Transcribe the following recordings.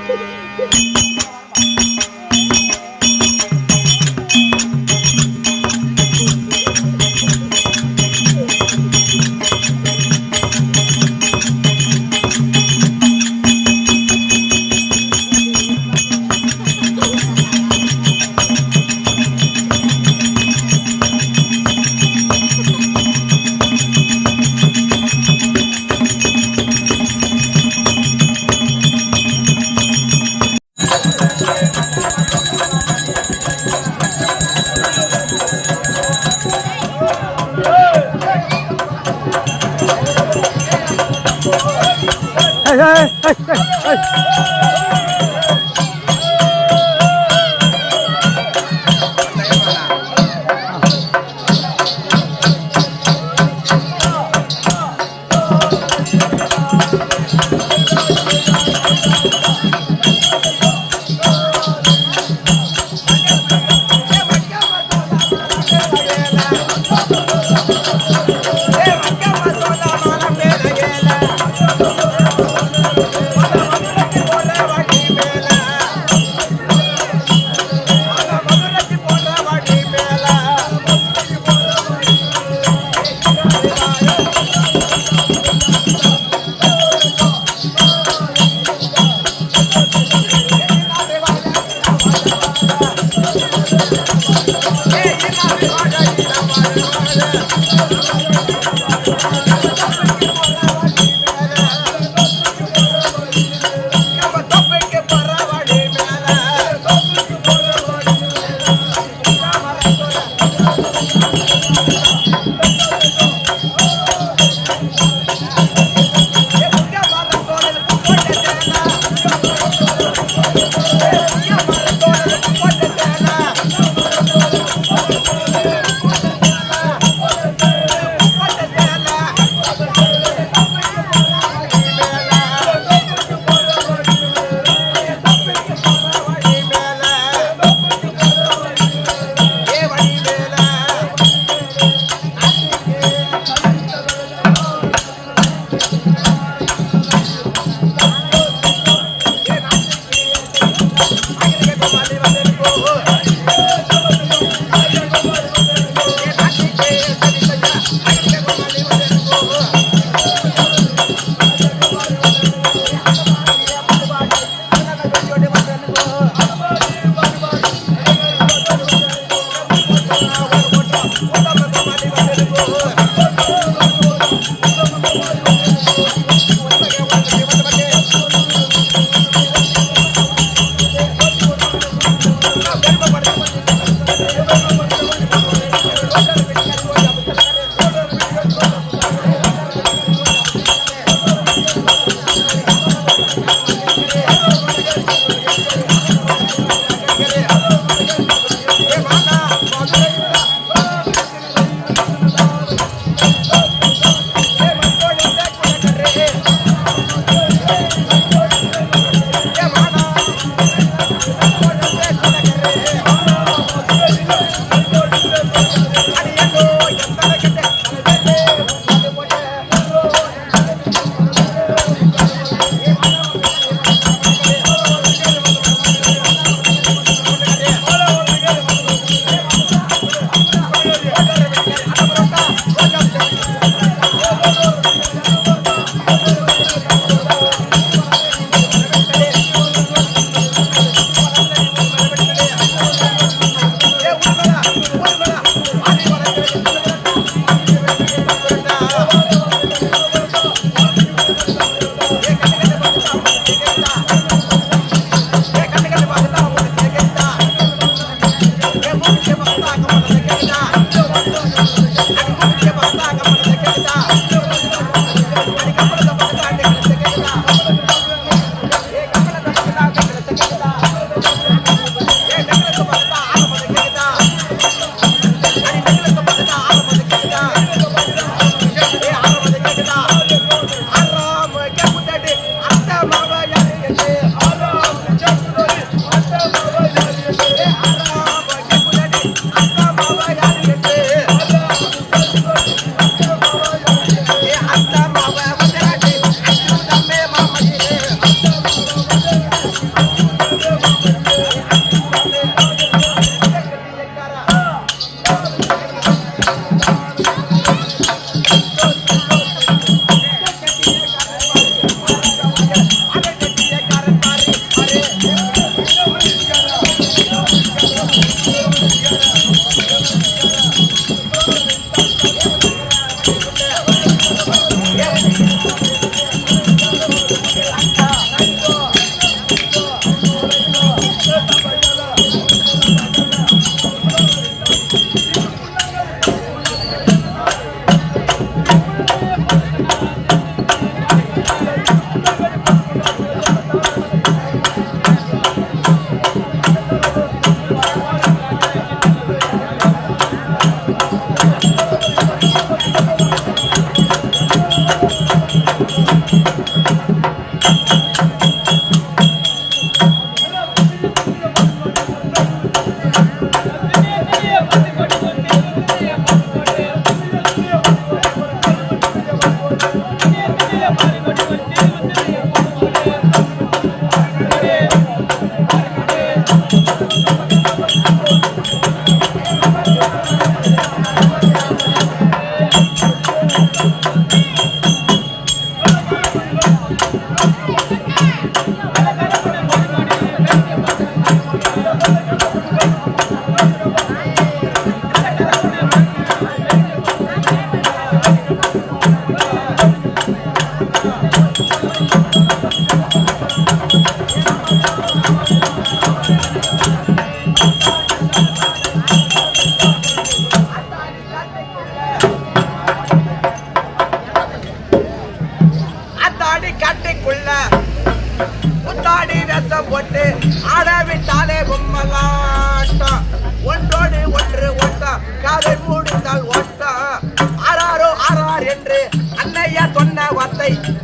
Hey,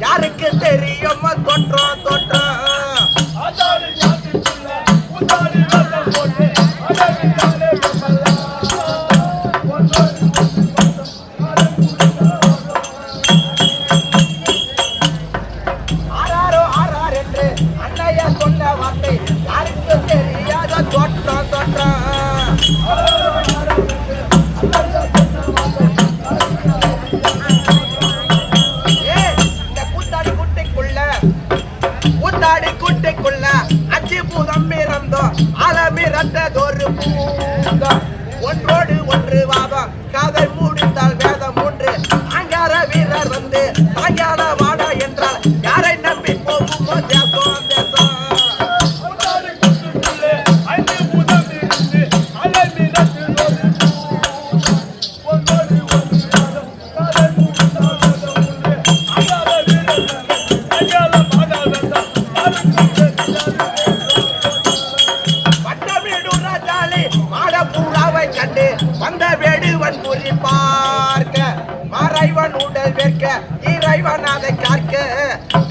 யாருக்கு தெரியும் தோற்றம் தோற்றம் ஆறாரோ ஆறார் என்று அன்னையா சொன்ன வார்த்தை யாருக்கு தெரியாத தோற்றம் தோற்றம் ஆலமிரட்டதொரு பூதம் ஒன்றோடு ஒன்று வாதம் காதை மூடித்தால் வேதம் மூன்று அங்கார வீரர் வந்து சாயங்கால வாடா என்றால் யாரை நம்பி போகுமோ தேசம் தேசம் வந்த வேடுவன் குறி பார்க்க மறைவன் உடல் வேர்க்க இறைவன் அதை காக்க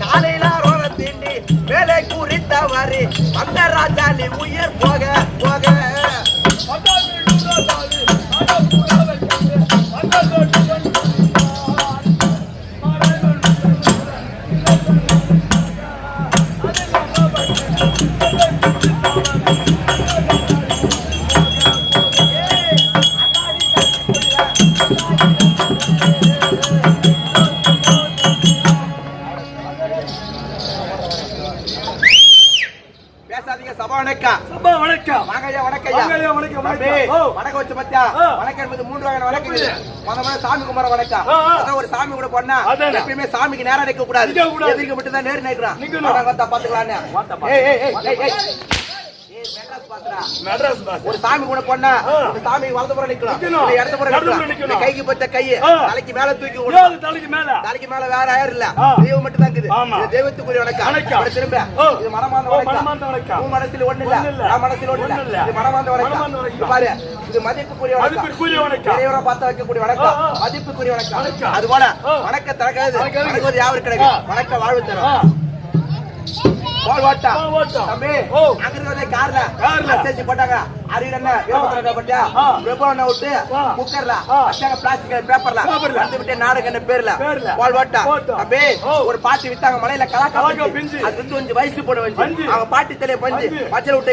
காலையில ரோர தீண்டி வேலை குறித்தவரி வந்த ராஜாலி உயிர் போக போக வணக்கம் வச்சு மத்தியா வணக்கம் என்பது 3 வகையான வணக்கம் இது. முதல்ல சாமி குமார வணக்கம். அதான் ஒரு சாமி கூட போனா எப்பயுமே சாமிக்கு நேரா நிக்க கூடாது, எதிர்க்க மட்டும் தான் நேர் நிக்கிறான். பாத்துக்கலாம். ஒரு சாமி கூட போனா சாமி வலது புறம் நிக்கணும், இடது புறம் நிக்கணும். கைக்கு பத்த கையை தலைக்கு மேல தூக்கி விடணும். தலைக்கு மேல வேற யாரும் இல்ல, தெய்வம் மட்டும் தான் இருக்குது. தெய்வத்துக்குரிய வணக்கம். திரும்ப இது மனமார்ந்த வணக்கம். உன் மனசுல ஒண்ணு இல்ல, நான் மனசுல ஒண்ணு இல்ல. இது மனமார்ந்த வணக்கம். பாரு, இது மதிப்புக்குரிய வணக்கம். இறைவரை பார்த்து வைக்கக்கூடிய வணக்கம், மதிப்புக்குரிய வணக்கம். அது போல வணக்கம் தரக்காது யாரும் கிடைக்கும். வணக்கம் வாழ்வு தரும். பால் ஓட்டம் தம்பி அங்க இருக்கிறதே கார்ல செஞ்சு போட்டாங்க அரியர் என்ன வேப்பத்தரங்க பட்டியா வெப்பன விட்டு குக்கர்ல அச்சாங்க பிளாஸ்டிக் பேப்பர்ல வந்து விட்டு நாடகம் என்ன பேர்ல பால் ஓட்டம் தம்பி ஒரு பாட்டி வித்தாங்க மலையில கலாக்கா பிஞ்சு அது வந்து கொஞ்சம் வயசு போட வந்து அவங்க பாட்டி தலைய பஞ்சு மச்சல விட்டு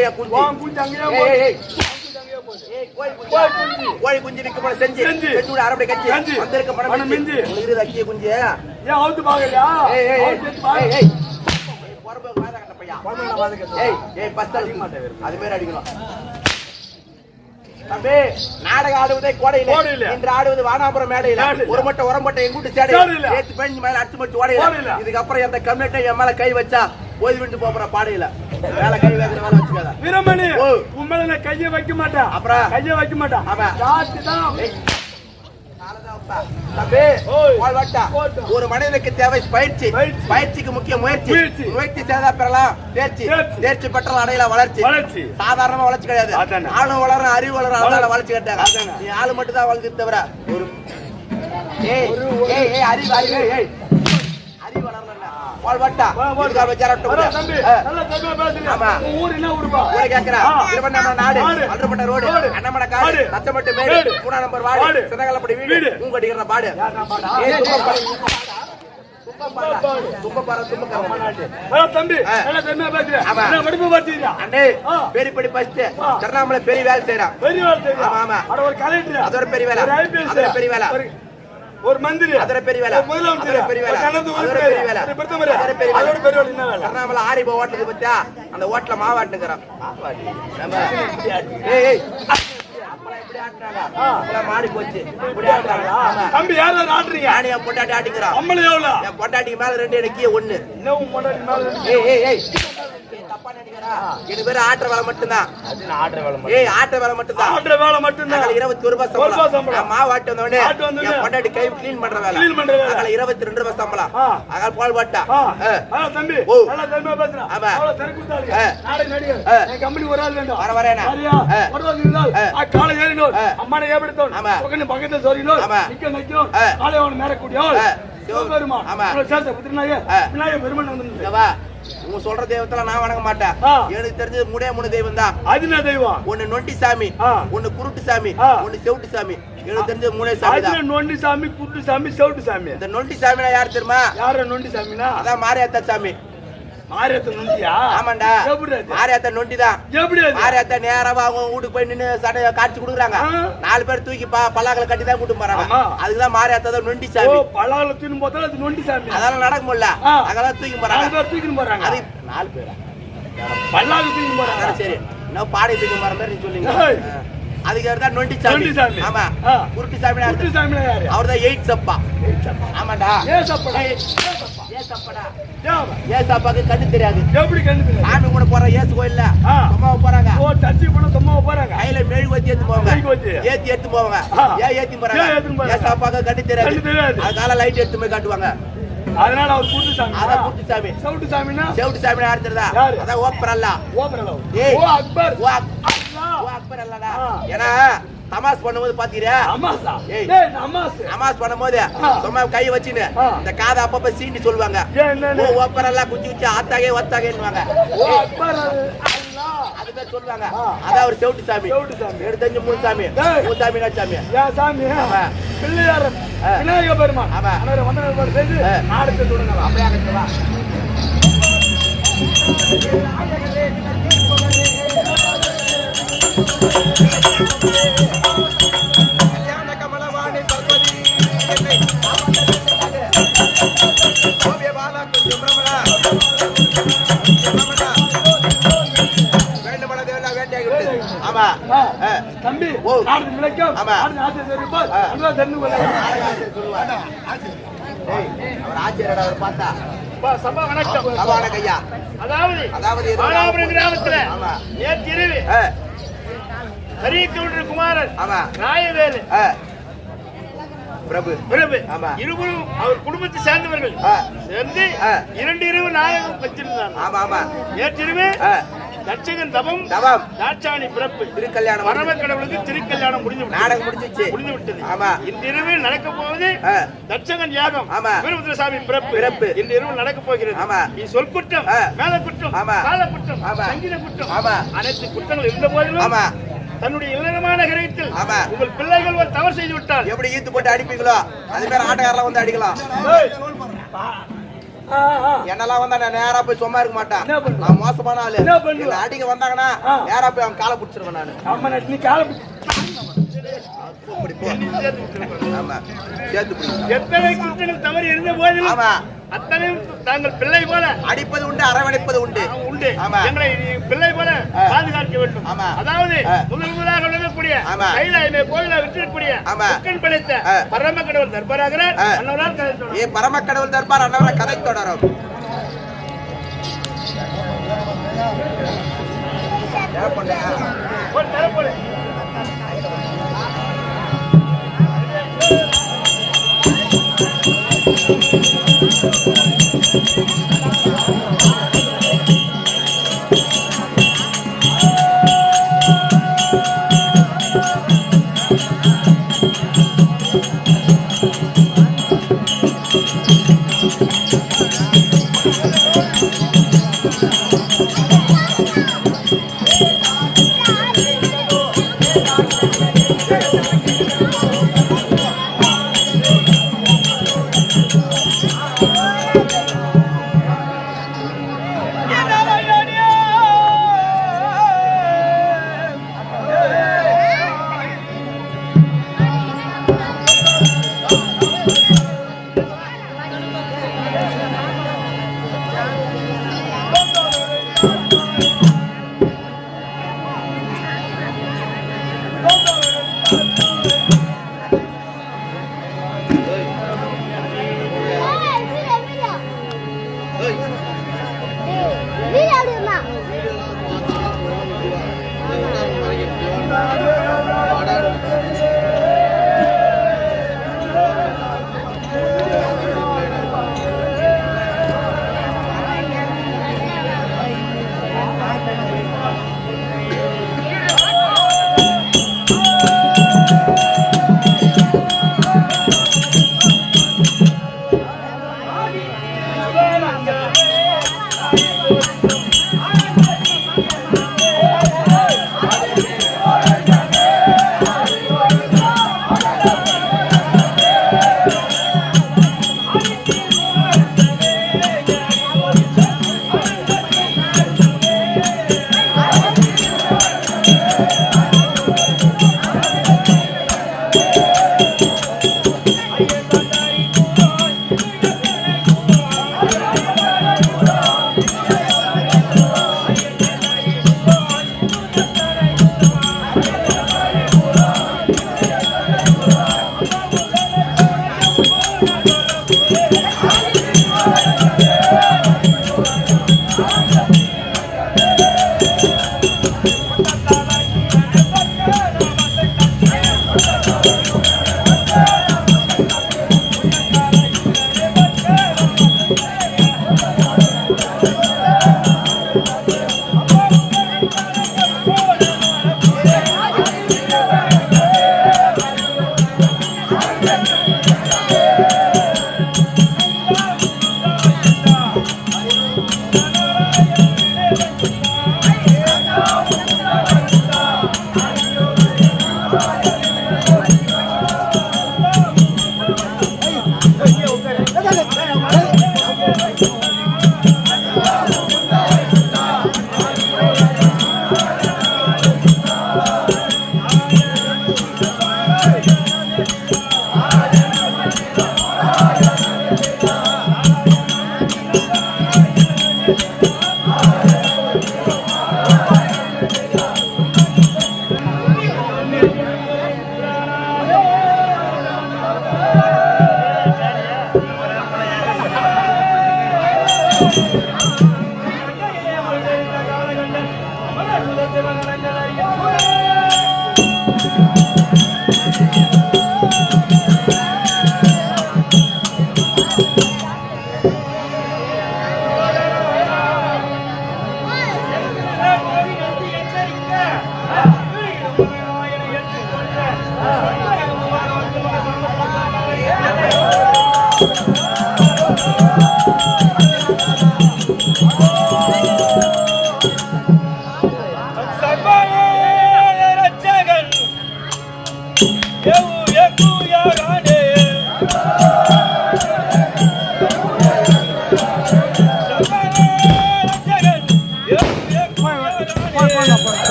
கோழி குஞ்சு விற்க போல செஞ்சு செஞ்சு அரபடி கட்சி வந்திருக்க பணம் மிஞ்சி அக்கிய குஞ்சு ஏன் அவுத்து பாக்கலையா அது பேர் அடிக்கணும் தம்பி. நாடகம் ஆடுவதே கோடையில இன்று ஆடுவது வானாபுரம் மேடையில ஒரு மட்டை உரம்பட்டை எங்கூட்டு சேடையில ஏத்து பெஞ்சு மேல அடிச்சு மட்டு ஓடையில இதுக்கப்புறம் எந்த கம்யூனிட்டி என் மேல கை வச்சா ஓய்வு விட்டு போற பாடையில வேலை கை வைக்கிற வேலை வச்சுக்காத வீரமணி உன் மேல கையை வைக்க மாட்டேன் அப்புறம் கையை வைக்க மாட்டேன் ஒரு மனிதனுக்கு தேவை பயிற்சி பயிற்சிக்கு முக்கிய முயற்சி முயற்சி செய்தா பெறலாம் தேர்ச்சி தேர்ச்சி பெற்றால் அடையலாம் வளர்ச்சி சாதாரணமா வளர்ச்சி கிடையாது ஆளும் வளரும் அறிவு வளரும் அதனால வளர்ச்சி கேட்டாங்க நீ ஆளு மட்டும் தான் வளர்த்து தவிர அறிவு அறிவு வளரல பெரிய வேலை செய்யறான் அதோட பெரிய வேலை பெரிய வேலை ஒரு மந்திரி அதர பெரிய வேலை முதலமைச்சர் பெரிய வேலை அதர பெரிய வேலை பிரதமர் அதர பெரிய வேலை அதோட பெரிய வேலை என்ன வேலை கர்நாடகால ஆரி போ ஓட்டல பத்தியா அந்த ஓட்டல மாவாட்டுங்கறான் நம்ம ஏய் அப்பள இப்படி ஆட்றாங்க அப்பள மாடி போச்சு இப்படி ஆட்றாங்க தம்பி யார ஆட்றீங்க ஆணியா பொட்டாட்டி ஆட்டிங்கறான் அம்மள எவ்வளவு என் பொட்டாட்டி மேல ரெண்டு எடக்கிய ஒண்ணு இன்னும் பொட்டாட்டி மேல ஏய் தப்பா நினைக்கறா இது வேற ஆட்ற வேலை மட்டும் தான் அது ஆட்ற வேலை மட்டும் ஏய் ஆட்ற வேலை மட்டும் தான் ஆட்ற வேலை மட்டும் தான் 21 ரூபாய் சம்பளம் மாவாட்டு வந்தவனே என் பொண்டாட்டி கை க்ளீன் பண்ற வேலை அதனால 22 ரூபாய் சம்பளம் அதனால பால் வாட்டா தம்பி நல்லா தம்பி பேசுறா அவ்வளவு தெருக்குத்தாளி நாடக நடிகர் என் கம்பெனி ஒரு ஆள் வேண்டும் வரேனா வருவாங்க இருந்தால் காலை ஏறினோம் அம்மானை ஏபடுத்தோம் பக்கத்துல பக்கத்துல சொல்லினோம் நிக்க நிக்கும் காலை அவன் மேல கூடியோம் சிவபெருமான் ஆமா சேச புத்திரனாயே விநாயகர் பெருமான் வந்திருந்தவா உங்க சொல்ற தெய்வத்துல நான் வணங்க மாட்டேன் எனக்கு தெரிஞ்சது மூணு தெய்வம் தான் அது என்ன தெய்வம் ஒன்னு நொண்டி சாமி ஒன்னு குருட்டு சாமி ஒன்னு செவுட்டு சாமி எனக்கு தெரிஞ்சது மூணே சாமி தான் நொண்டி சாமி குருட்டு சாமி செவுட்டு சாமி இந்த நொண்டி சாமினா யார் தெரியுமா யார நொண்டி சாமினா அதான் மாரியாத்தா சாமி மாரியாத்தா நொண்டியா ஆமாண்டா மாரியாத்தா நொண்டி தான் எப்படி மாரியாத்தா நேரா அவங்க வீட்டுக்கு போய் நின்னு சடை காட்சி கொடுக்குறாங்க 4 பேர் தூக்கி பல்லாக்கல கட்டி தான் கூட்டி போறாங்க அதுக்குதான் மாரியாத்தா தான் நொண்டி சாமி பல்லாக்கல தூக்கி போதா அது நொண்டி சாமி அதெல்லாம் நடக்க முடியல அதெல்லாம் தூக்கி போறாங்க 4 பேர் தூக்கி போறாங்க அது 4 பேரா பல்லாக்கல தூக்கி போறாங்க சரி நான் பாடி தூக்கி போற மாதிரி நீ சொல்லுங்க அதுக்கு தான் நொண்டி சாமி ஆமா குருட்டு சாமி யாரு அவர்தான் 8 சப்பா ஆமாடா ஏசாப்பாக்கு கண்ணு தெரியாது எப்படி கண்ணு தெரியாது சாமி கூட போற ஏசு கோயில்ல சும்மாவ போறாங்க ஓ சர்ச்சி போன சும்மாவ போறாங்க கையில மெழுகுவத்தி ஏத்து போவாங்க ஏத்தி போவாங்க ஏன் ஏத்தி போறாங்க ஏசாப்பாக்கு கண்ணு தெரியாது அதனால லைட் எடுத்து போய் காட்டுவாங்க அதனால அவர் கூட்டு சாமி அதான் கூட்டு சாமி செவுட்டு சாமினா யார் தெரியுதா அதான் ஓப்பர் அல்ல ஏய் ஓ அக்பர் ஓ அக்பர் அல்லடா ஏனா தமாஸ் பண்ணும்போது பாத்தீரா அமாஸா ஏய் அமாஸ் பண்ணும்போது சும்மா கை வச்சினு இந்த காதை அப்பப்ப சீண்டி சொல்வாங்க ஓ ஓப்பர் அல்ல குச்சி குச்சி ஆத்தாகே வத்தாகேன்னுவாங்க ஓ அக்பர் அல்லாஹ் அதுதான் சொல்வாங்க அதான் அவர் செவுட்டு சாமி எடுத்தஞ்சு மூணு சாமி என்ன சாமி யா சாமி பிள்ளையார் விநாயக பெருமான் அவரை வந்தனவர் செய்து நாடத்தை தொடங்கலாம் அப்படியே அங்கவா தம்பி குமாரன் ராயவேலு பிரபு இருவரும் அவர் குடும்பத்தை சேர்ந்தவர்கள் சேர்ந்து 2 இரவு நாடகம் வச்சிருந்தாங்க. நேற்றிரவு தட்சகன் தவம் தாட்சாணி பிறப்பு திருக்கல்யாணம் பரம கடவுளுக்கு திருக்கல்யாணம் முடிஞ்சு நாடகம் முடிஞ்சு விட்டது. ஆமா, இந்த இரவு நடக்க போவது தட்சகன் யாகம். ஆமா, வீரபத்ரசாமி பிறப்பு இந்த இரவு நடக்க போகிறது. ஆமா, நீ சொல் குற்றம், மேல குற்றம், கால குற்றம், சங்கீத குற்றம், அனைத்து குற்றங்கள் இருந்த போதிலும் ஆமா தன்னுடைய இல்லறமான கிரகத்தில் உங்கள் பிள்ளைகள் ஒரு தவறு செய்து விட்டால் எப்படி ஈத்து போட்டு அடிப்பீங்களோ அது பேர் ஆட்டக்காரலாம் வந்து அடிக்கலாம். என்னெல்லாம் வந்தா நான் நேரா போய் சும்மா இருக்க மாட்டேன். நான் மோசமான ஆளு. அடிக்க வந்தாங்கன்னா நேரா போய் அவன் காலை பிடிச்சிருவேன் நானு. எத்தனை குற்றங்கள் தவறு இருந்த போதிலும் அத்தனை தாங்கள் பிள்ளை போல அடிப்பது உண்டு, அரவணைப்பது உண்டு. எங்களை பிள்ளை போல பாதுகாக்க வேண்டும். அதாவது முதலாக விளங்கக்கூடிய கைலாயமே கோயிலா விட்டிருக்கக்கூடிய மக்கள் படைத்த பரம கடவுள் தர்பாராக பரம கடவுள் தர்பார் அன்னவரால் கதை தொடரும்.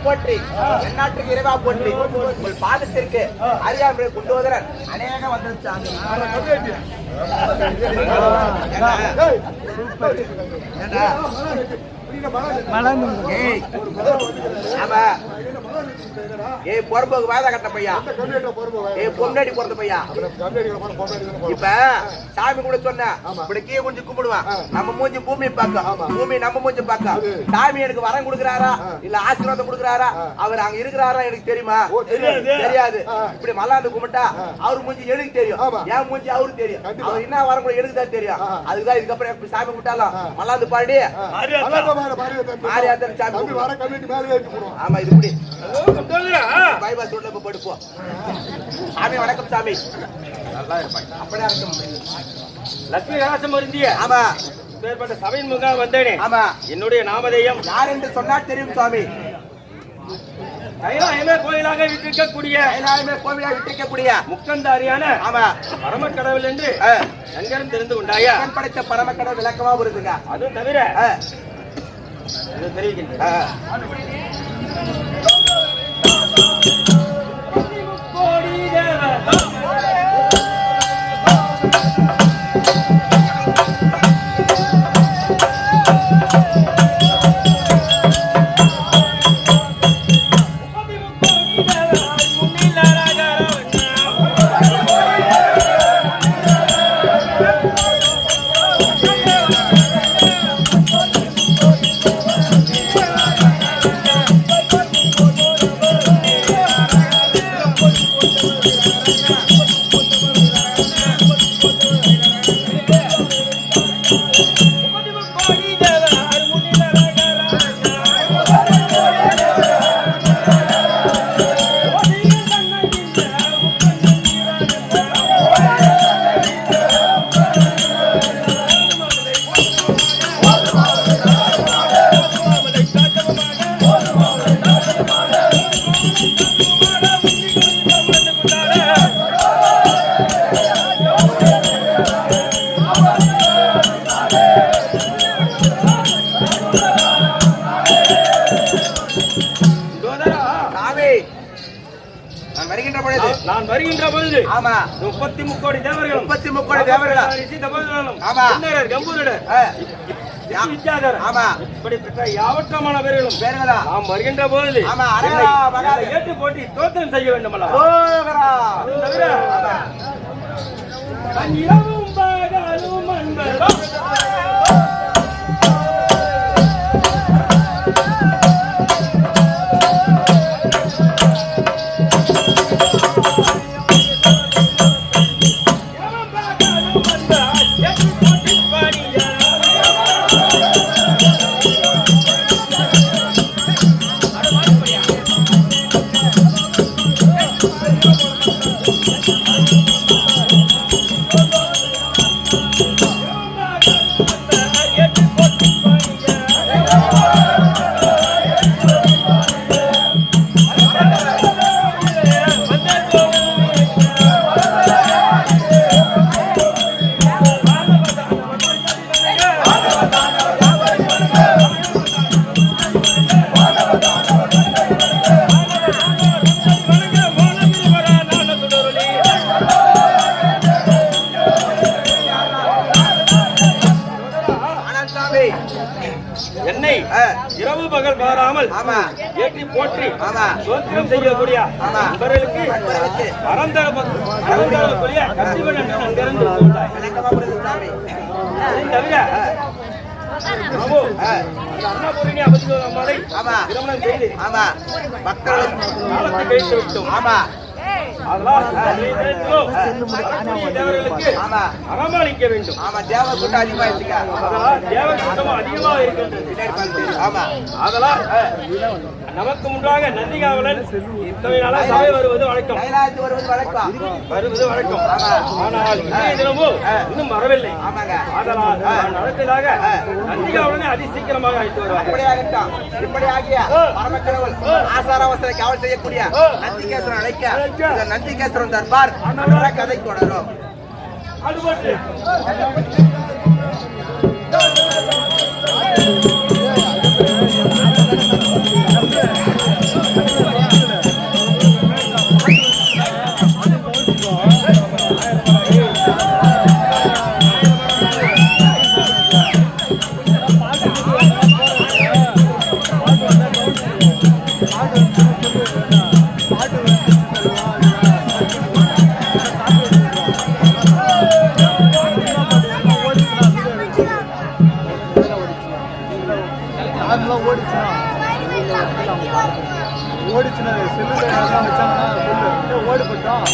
போற்றி எந்நாட்டுக்கு இறைவா போற்றி உங்கள் பாதத்திற்கு அறியாமை கொண்டு வருகிறேன் அநேக வந்துருச்சாங்க பொறுப்புக்கு வாத கட்ட பையா பொன்னாடி பிறந்த பையா இப்ப சாமி கூட சொன்ன இப்படி கீழே கொஞ்சம் கும்பிடுவான் நம்ம மூஞ்சி பூமி பார்க்க பூமி நம்ம மூஞ்சி பார்க்க சாமி எனக்கு வரம் கொடுக்குறாரா இல்ல ஆசீர்வாதம் கொடுக்குறாரா அவர் அங்க இருக்கிறாரா எனக்கு தெரியுமா தெரியாது இப்படி மல்லாந்து கும்பிட்டா அவர் மூஞ்சி எனக்கு தெரியும் என் மூஞ்சி அவருக்கு தெரியும் அவர் என்ன வரம் கூட எனக்கு தான் தெரியும் அதுதான் இதுக்கப்புறம் சாமி கும்பிட்டாலும் மல்லாந்து பாடி மாரியாத்தன் சாமி ஆமா இது இப்படி பைபா சொல்ல படுப்போம் சாமி வணக்கம் சாமி நல்லா இருப்பாங்க அப்படியே லட்சுமி கலாசம் இருந்திய ஆமா பேர்பட்ட சபையின் முகாம் வந்தேனே ஆமா என்னுடைய நாமதேயம் யார் என்று சொன்னா தெரியும் சுவாமி கைலாயமே கோயிலாக விட்டிருக்கக்கூடிய கைலாயமே கோயிலாக விட்டிருக்கக்கூடிய முக்கந்தாரியான ஆமா பரமக்கடவுள் என்று எங்கரும் தெரிந்து கொண்டாயா படைத்த பரமக்கடவுள் விளக்கமா வருதுங்க அதுவும் தவிர தெரிவிக்கின்றேன் வருகின்ற பொழுது ஆமா 33 தேவர்களும் 33 தேவர்களா ஆமா கம்பூரர் வித்யாதர் ஆமா இப்படிப்பட்ட யாவற்றமான பேர்களும் பேர்களா நாம் வருகின்ற பொழுது ஆமா ஏற்று போட்டி தோற்றம் செய்ய வேண்டுமல்ல இரவும் பகலும் அன்பரும் என்னை இரவு பகல் பாராமல் ஏற்றி போற்றி சோத்திரம் செய்யக்கூடிய நண்பர்களுக்கு அறந்தரக்கூடிய கட்சிகள் தவிர அன்னபூரணி அபதிகளை திருமணம் செய்து மக்கள் காலத்தை கழித்து விட்டோம் அரமாளிக்க வேண்டும் தேவ கூட்டம் அதிகமா இருக்கு தேவ கூட்டம் அதிகமாக இருக்கின்றது அதனால் நமக்கு முன்பாக நந்திகாவலன் இத்தனை நாளாக சபை வருவது வழக்கம் வருவது வழக்கம் ஆனால் இன்றைய தினமும் இன்னும் வரவில்லை அதனால் நடந்ததாக நந்திகாவலனை அதி சீக்கிரமாக அழைத்து வருவார் இப்படி ஆகிய பரமக்கடவுள் ஆசாராவசரை காவல் செய்யக்கூடிய நந்திகேஸ்வரன் அழைக்க நந்திகேஸ்வரன் தர்பார் கதை தொடரும். ஓடிச்சுனா செல்லுல எல்லாம் வச்சாங்கன்னா சொல்லு ஓடி போட்டோம்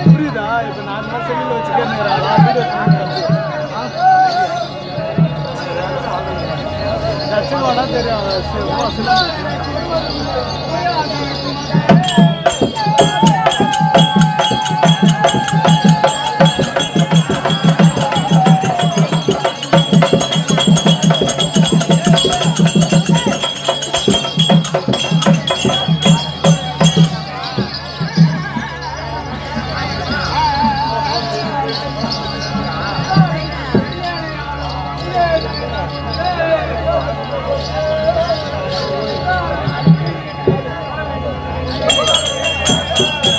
புரியுதா இப்ப நான் தான் செல்லுல வச்சுக்கிறேன் லட்சமானா தெரியும் Thank you.